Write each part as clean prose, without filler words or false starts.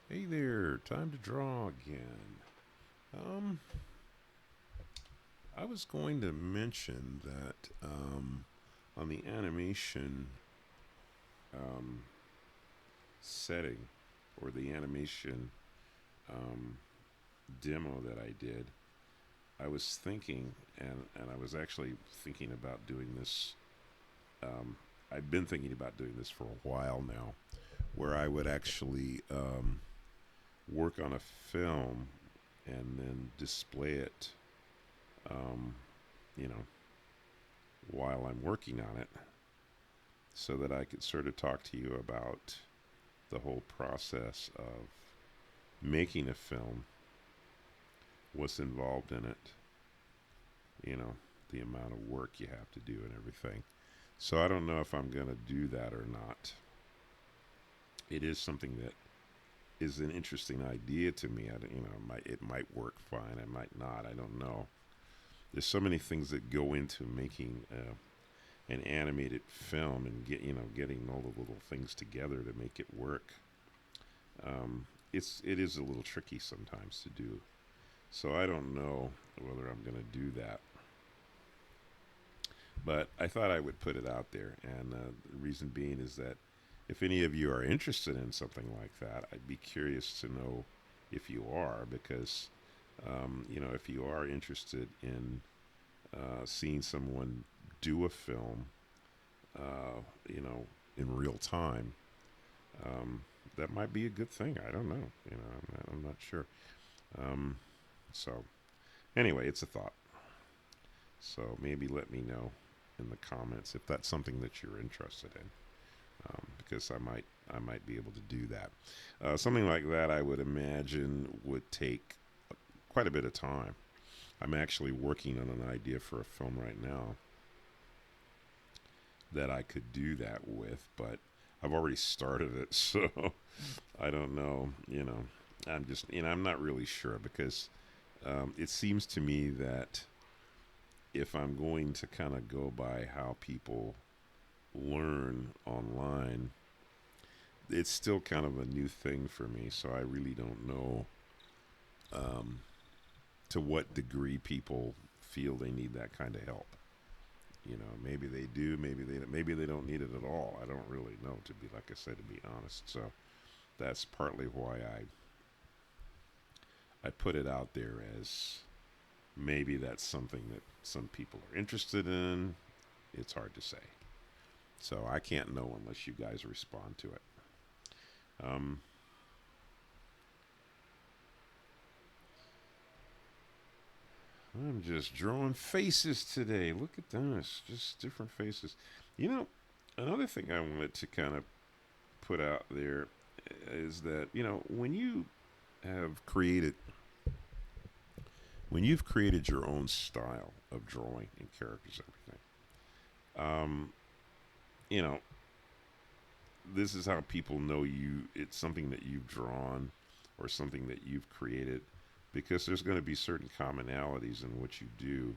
Hey there, time to draw again. Um, I was going to mention that on the animation um, setting or the animation um, demo that I did, I was thinking, and I was actually thinking about doing this. Um, I've been thinking about doing this for a while now, where I would actually work on a film and then display it um, you know, while I'm working on it so that I could sort of talk to you about the whole process of making a film, what's involved in it, you know, the amount of work you have to do and everything. So I don't know if I'm going to do that or not. It is something that is an interesting idea to me. It might work fine. It might not. I don't know. There's so many things that go into making an animated film and getting all the little things together to make it work. It is a little tricky sometimes to do. So I don't know whether I'm going to do that. But I thought I would put it out there, and the reason being is that if any of you are interested in something like that, I'd be curious to know if you are, because if you are interested in seeing someone do a film, uh, you know, in real time, um, that might be a good thing. I don't know. I'm not sure. Um, so anyway, it's a thought. So maybe let me know in the comments if that's something that you're interested in, because I might be able to do that. Something like that, I would imagine, would take quite a bit of time. I'm actually working on an idea for a film right now that I could do that with, but I've already started it, so I don't know. I'm not really sure because it seems to me that if I'm going to kind of go by how people learn online, it's still kind of a new thing for me. So I really don't know um, to what degree people feel they need that kind of help. Maybe they do, maybe they don't need it at all. I don't really know, to be like I said, to be honest. So that's partly why I put it out there as maybe that's something that some people are interested in. It's hard to say. So I can't know unless you guys respond to it. Um, I'm just drawing faces today. Look at this. Just different faces. You know, another thing I wanted to kind of put out there is that, have created, when you've created your own style of drawing and characters and everything, you know, this is how people know you. It's something that you've drawn or something that you've created because there's going to be certain commonalities in what you do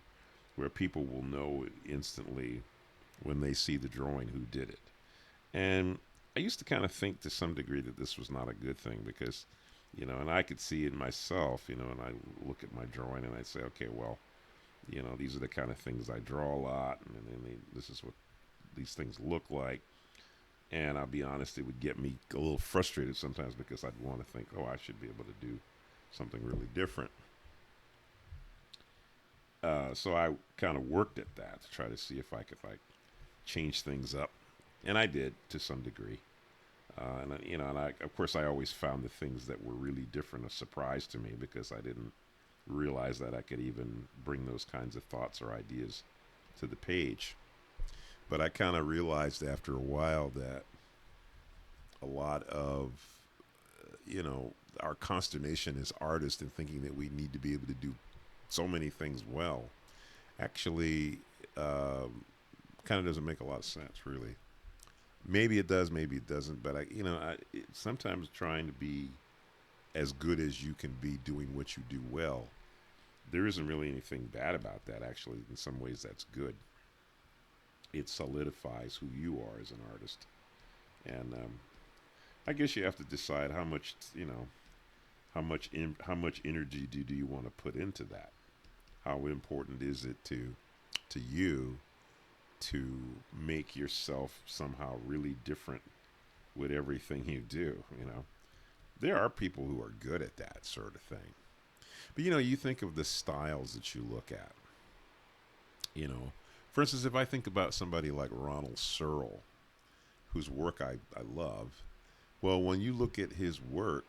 where people will know instantly when they see the drawing who did it. And I used to kind of think to some degree that this was not a good thing because, and I could see it myself, and I look at my drawing and I say, okay, well, these are the kind of things I draw a lot, and then this is what these things look like. And I'll be honest, it would get me a little frustrated sometimes because I'd want to think, oh, I should be able to do something really different. So I kind of worked at that to try to see if I could like change things up, and I did to some degree. Of course, I always found the things that were really different a surprise to me because I didn't realize that I could even bring those kinds of thoughts or ideas to the page. But I kind of realized after a while that a lot of our consternation as artists and thinking that we need to be able to do so many things well actually kind of doesn't make a lot of sense, really. Maybe it does, maybe it doesn't. But sometimes trying to be as good as you can be doing what you do well, there isn't really anything bad about that. Actually, in some ways, that's good. It solidifies who you are as an artist, and I guess you have to decide how much how much energy do you want to put into that? How important is it to you to make yourself somehow really different with everything you do? There are people who are good at that sort of thing. But you think of the styles that you look at. You know, for instance, if I think about somebody like Ronald Searle, whose work I love, well, when you look at his work,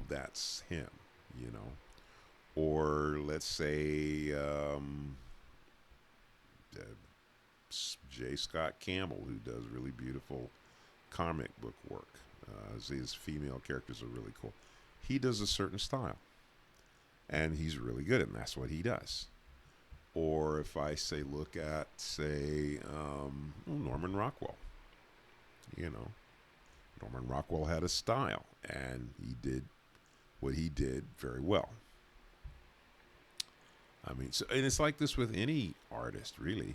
that's him, you know. Or let's say uh, J. Scott Campbell, who does really beautiful comic book work. His female characters are really cool. He does a certain style, and he's really good at it, and that's what he does. Or if I say, look at, say, Norman Rockwell, you know, Norman Rockwell had a style, and he did what he did very well. I mean, so, and it's like this with any artist, really.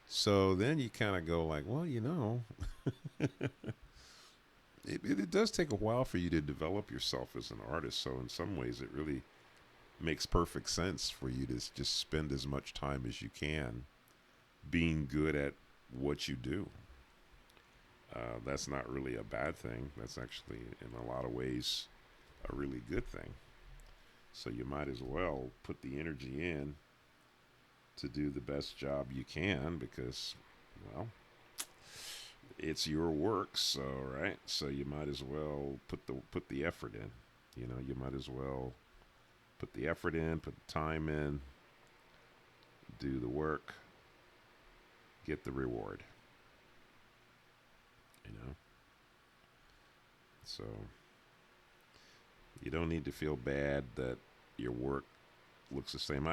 So then you kind of go like, well, it does take a while for you to develop yourself as an artist. So in some ways, it really makes perfect sense for you to just spend as much time as you can being good at what you do. That's not really a bad thing. That's actually, in a lot of ways, a really good thing. So you might as well put the energy in to do the best job you can because, well, it's your work. So right, so you might as well put the effort in. You might as well put the effort in, put the time in, do the work, get the reward. You know, so you don't need to feel bad that your work looks the same.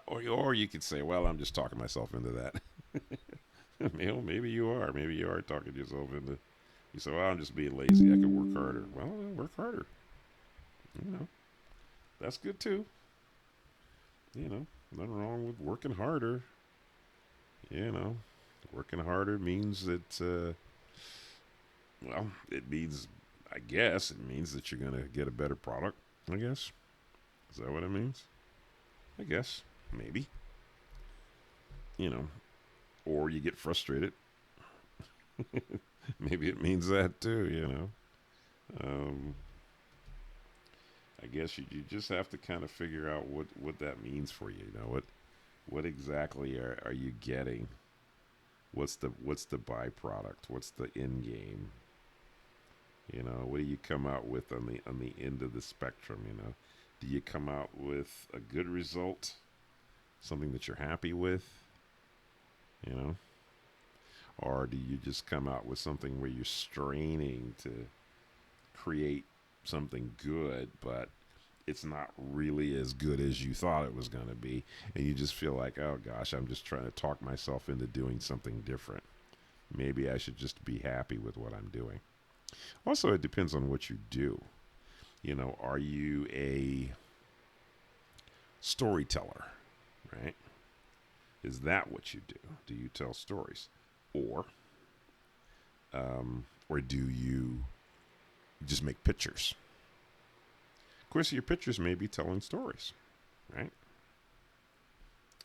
Or you could say, well, I'm just talking myself into that. Maybe you are. Maybe you are talking yourself into. You say, well, I'm just being lazy. I could work harder. Well, work harder. You know, that's good too. Nothing wrong with working harder. You know, working harder means that, well, I guess, it means that you're going to get a better product, I guess. Is that what it means? I guess. Maybe. You know, or you get frustrated. Maybe it means that too. Um, I guess you just have to kind of figure out what that means for you. What exactly are you getting? What's the byproduct? What's the end game? What do you come out with on the end of the spectrum? Do you come out with a good result, something that you're happy with? You know, or do you just come out with something where you're straining to create something good, but it's not really as good as you thought it was going to be, and you just feel like, oh gosh, I'm just trying to talk myself into doing something different. Maybe I should just be happy with what I'm doing. Also, it depends on what you do. Are you a storyteller, right? Is that what you do? Do you tell stories, or or do you just make pictures? Of course, your pictures may be telling stories, right?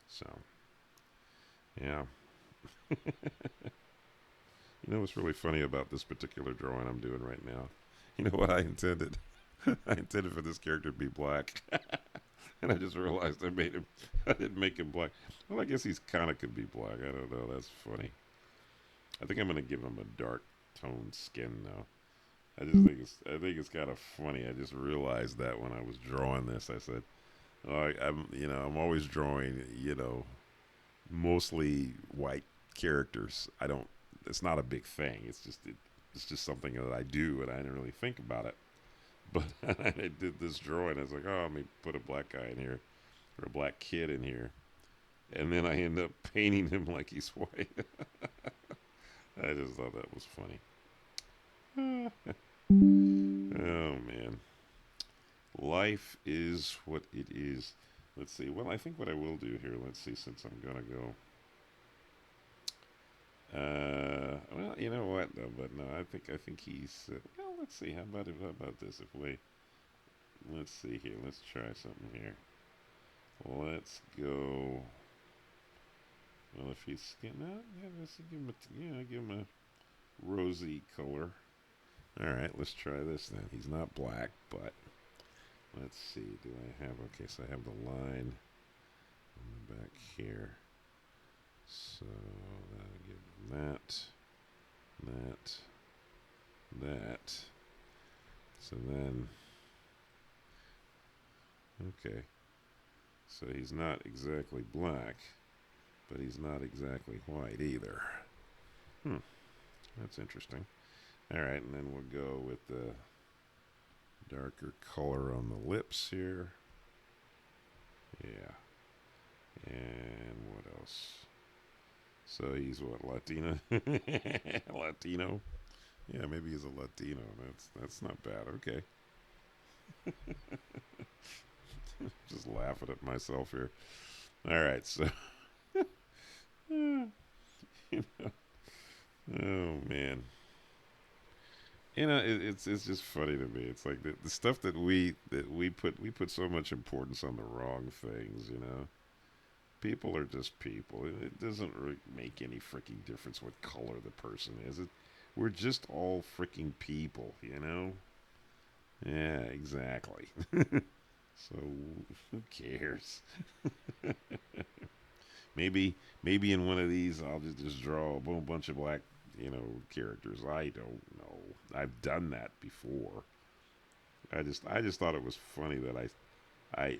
So, yeah. What's really funny about this particular drawing I'm doing right now? You know what I intended? I intended for this character to be black. And I just realized I didn't make him black. Well, I guess he's kind of could be black. I don't know. That's funny. I think I'm going to give him a dark toned skin now. I think it's kind of funny. I just realized that when I was drawing this, I said, oh, I'm always drawing, mostly white characters. It's not a big thing. It's just something that I do, and I didn't really think about it. But I did this drawing. I was like, oh, let me put a black guy in here or a black kid in here, and then I end up painting him like he's white. I just thought that was funny. Oh man, life is what it is. Let's see. Well, I think what I will do here. Let's see. Since I'm gonna go. Well, you know what? No, but no. I think he's. Well, let's see. How about this? If we let's see here. Let's try something here. Let's go. Well, if he's getting out, yeah, let's give him a rosy color. All right, let's try this then. He's not black, but let's see. Do I have? Okay, so I have the line on the back here. So that'll give him that. So then, okay. So he's not exactly black, but he's not exactly white either. That's interesting. All right, and then we'll go with the darker color on the lips here. Yeah. And what else? So he's what, Latino? Latino? Yeah, maybe he's a Latino. That's not bad. Okay. Just laughing at myself here. All right, so you know, oh man, it's just funny to me. It's like the stuff that we put so much importance on the wrong things. People are just people. It doesn't really make any freaking difference what color the person is. We're just all freaking people. Yeah, exactly. So who cares? Maybe in one of these I'll just draw a bunch of black, characters. I don't know. I've done that before. I just thought it was funny that I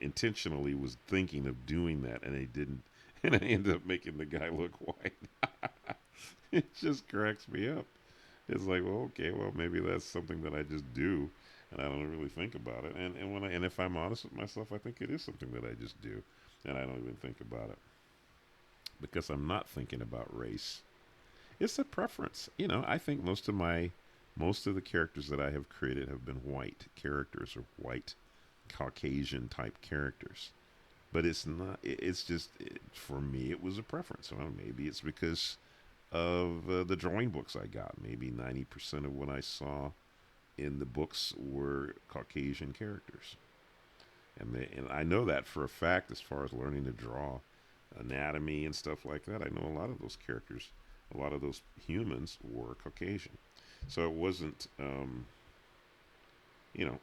intentionally was thinking of doing that and I didn't, and I ended up making the guy look white. It just cracks me up. It's like, well, okay, well, maybe that's something that I just do, and I don't really think about it. And if I'm honest with myself, I think it is something that I just do, and I don't even think about it because I'm not thinking about race. It's a preference. I think most of the characters that I have created have been white characters or white Caucasian type characters. But it's not. It's just for me. It was a preference. Well, maybe it's because of the drawing books I got. Maybe 90% of what I saw in the books were Caucasian characters, and I know that for a fact. As far as learning to draw anatomy and stuff like that, I know a lot of those characters, a lot of those humans were Caucasian. So it wasn't,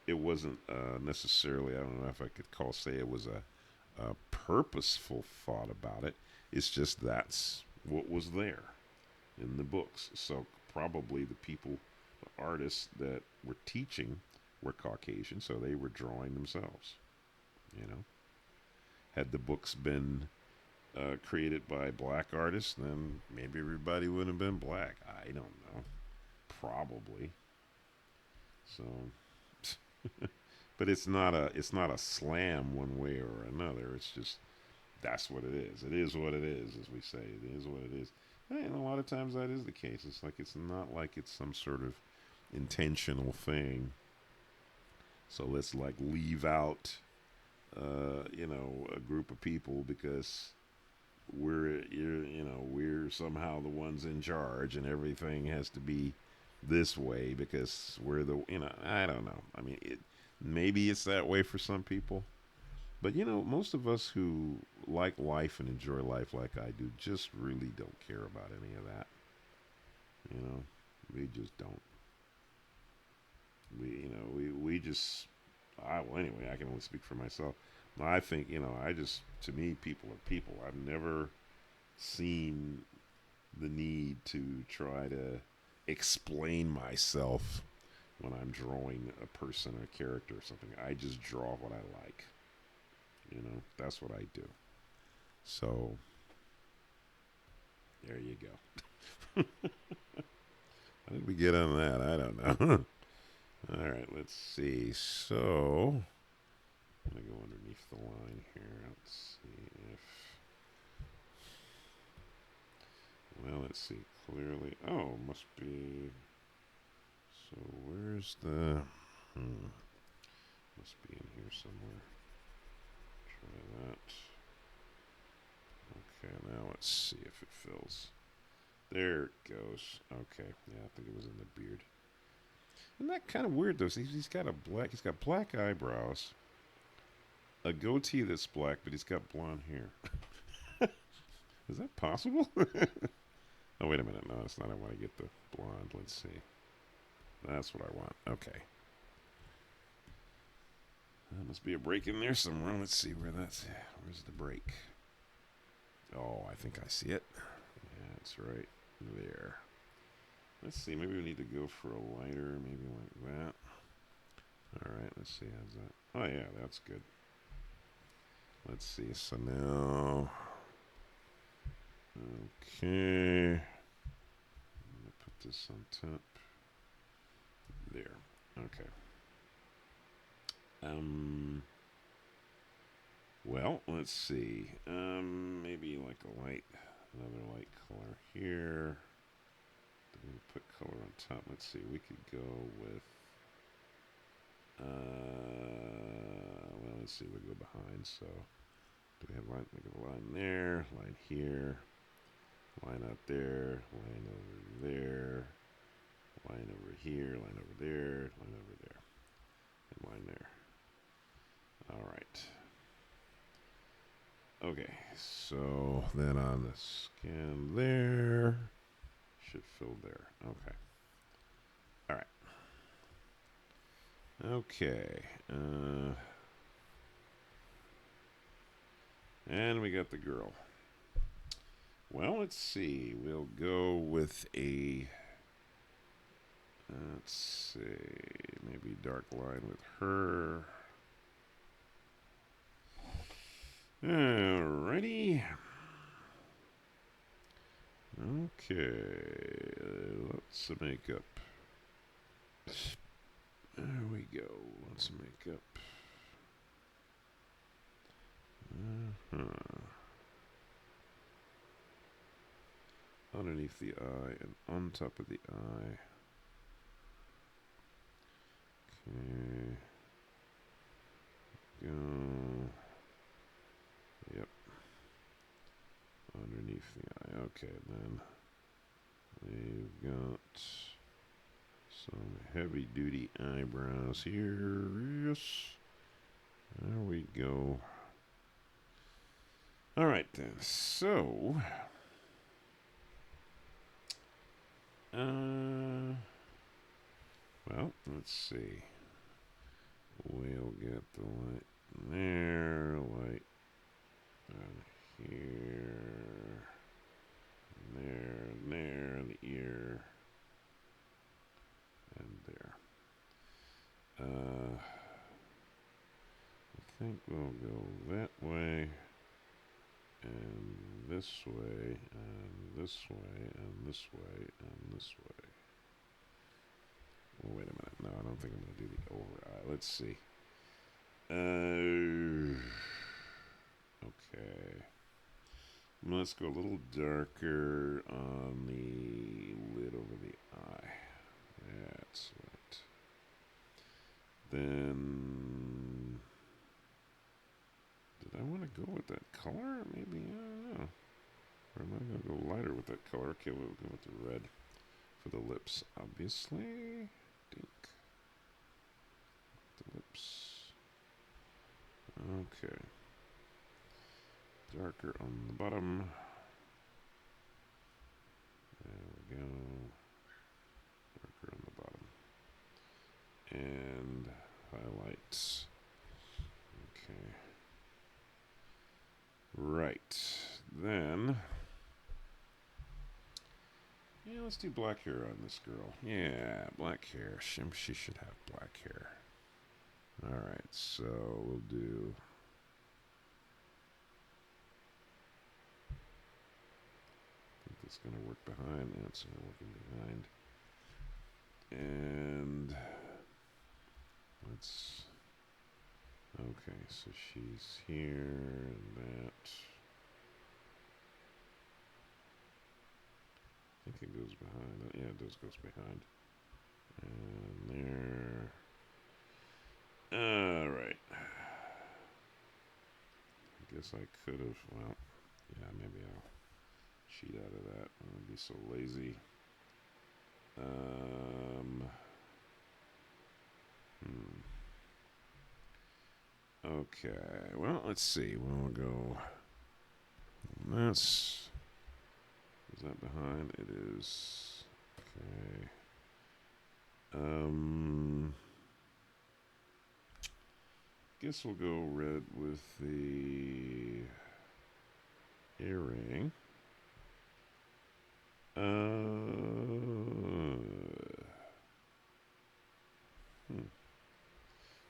it wasn't necessarily. I don't know if I could say it was a purposeful thought about it. It's just that's what was there in the books. So probably the people, the artists that were teaching were Caucasian, so they were drawing themselves. You know, had the books been created by black artists, then maybe everybody would have been black. I don't know, probably. So, but it's not a slam one way or another. It's just that's what it is. It is what it is, as we say. It is what it is. And a lot of times that is the case. It's not like it's some sort of intentional thing. So let's like leave out, a group of people because we're somehow the ones in charge and everything has to be this way because we're I don't know. I mean, maybe it's that way for some people, but most of us who like life and enjoy life like I do just really don't care about any of that. You know, we just don't. We just. Well, anyway, I can only speak for myself. I think to me, people are people. I've never seen the need to try to explain myself when I'm drawing a person or a character or something. I just draw what I like. That's what I do. So there you go. How did we get on that? I don't know. All right, let's see. So I'm gonna go underneath the line here. Let's see if. Well, let's see clearly. Oh, must be. So where's the? Must be in here somewhere. Try that. Okay, now let's see if it fills. There it goes. Okay, yeah, I think it was in the beard. Isn't that kind of weird though? He's got black eyebrows, a goatee that's black, but he's got blonde hair. Is that possible? Oh, wait a minute. No, it's not. I want to get the blonde. Let's see. That's what I want. Okay. There must be a break in there somewhere. Let's see where that's at. Where's the break? Oh, I think I see it. Yeah, it's right there. Let's see. Maybe we need to go for a lighter. Maybe like that. All right. Let's see. How's that? Oh, yeah. That's good. Let's see. So now. Okay. I'm going to put this on top. There. Okay. Well, let's see. Maybe like another light color here. I'm gonna put color on top. Let's see. We could go with. Well, let's see. We go behind. So, do we have line? We got a line there, line here, line out there, line over there, line over here, line over there, line over there, and line there. All right. Okay, so then on the scan there, should fill there. Okay. All right. Okay. And we got the girl. Well, let's see. We'll go with a. Let's see. Maybe dark line with her. Alrighty. Okay. Lots of makeup. There we go. Lots of makeup. Underneath the eye and on top of the eye. Okay. Go. Yep. Underneath the eye. Okay, then we've got some heavy duty eyebrows here. Yes. There we go. All right then. So, well, let's see. We'll get the light there, light down here, there, the ear, and there. I think we'll go that way, and this way, and this way, and this way, and this way. Well, wait a minute. No, I don't think I'm going to do the over eye. Let's see. Okay. Let's go a little darker on the lid over the eye. That's right. Then, did I want to go with that color? Maybe, I don't know. Or am I going to go lighter with that color? Okay, we'll go with the red for the lips, obviously. Dink. The lips. Okay. Darker on the bottom. There we go. Darker on the bottom. And highlights. Okay. Right. Then, yeah, let's do black hair on this girl. Yeah, black hair. She should have black hair. Alright, so we'll do. I think that's going to work behind. That's working behind. And let's. Okay, so she's here and that. I think it goes behind. Yeah, it does goes behind. And there. Alright. I guess I could have, well, yeah, maybe I'll cheat out of that. I'm gonna be so lazy. Okay, well, let's see. We'll go. That's. Is that behind? It is. Okay. Guess we'll go red with the earring.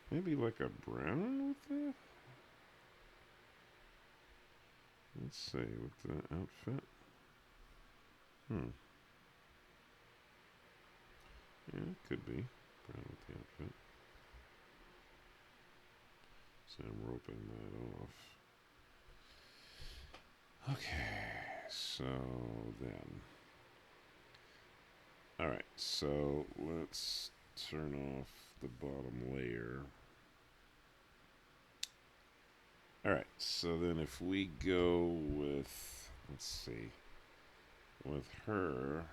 Maybe like a brown with that? Let's see, with the outfit. Yeah, it could be. Brown with the outfit. So I'm roping that off. Okay, so then. Alright, so let's turn off the bottom layer. Alright, so then if we go with, let's see, with her,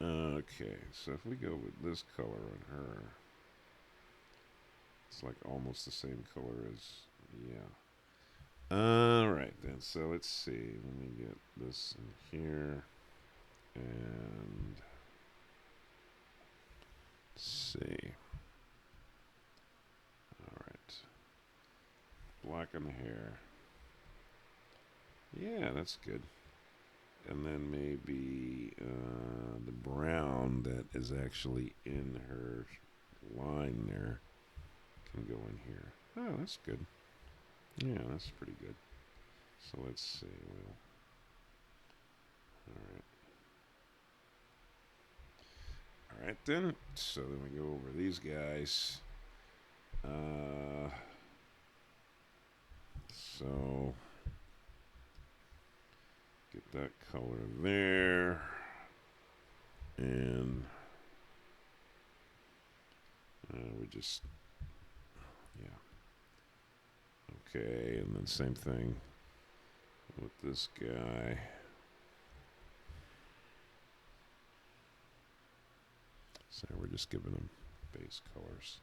okay, so if we go with this color on her, it's like almost the same color as, yeah. Alright then, so let's see, let me get this in here, and let's see. Alright. Black on the hair. Yeah, that's good. And then maybe the brown that is actually in her line there can go in here. Oh, that's good. Yeah, that's pretty good. So let's see. Well, all right then. So then we go over these guys. So get that color there, and we just, yeah. Okay, and then same thing with this guy. So we're just giving them base colors.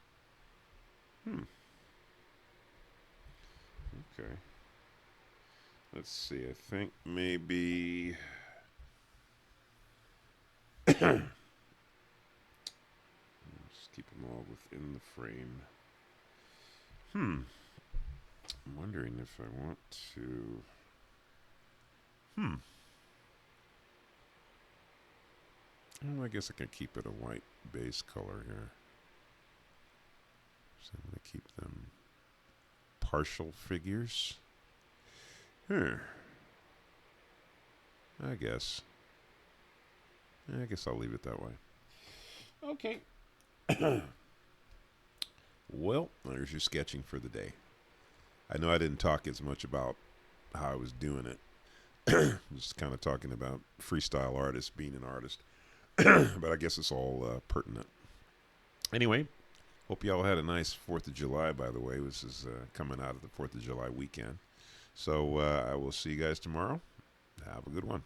Okay. Let's see. I think maybe. Just keep them all within the frame. I'm wondering if I want to. Well, I guess I can keep it a white base color here. So I'm going to keep them partial figures. I guess I'll leave it that way. Okay. Well, there's your sketching for the day. I know I didn't talk as much about how I was doing it. Just kind of talking about freestyle artist, being an artist. But I guess it's all pertinent. Anyway, hope y'all had a nice 4th of July, by the way. This is coming out of the 4th of July weekend. So I will see you guys tomorrow. Have a good one.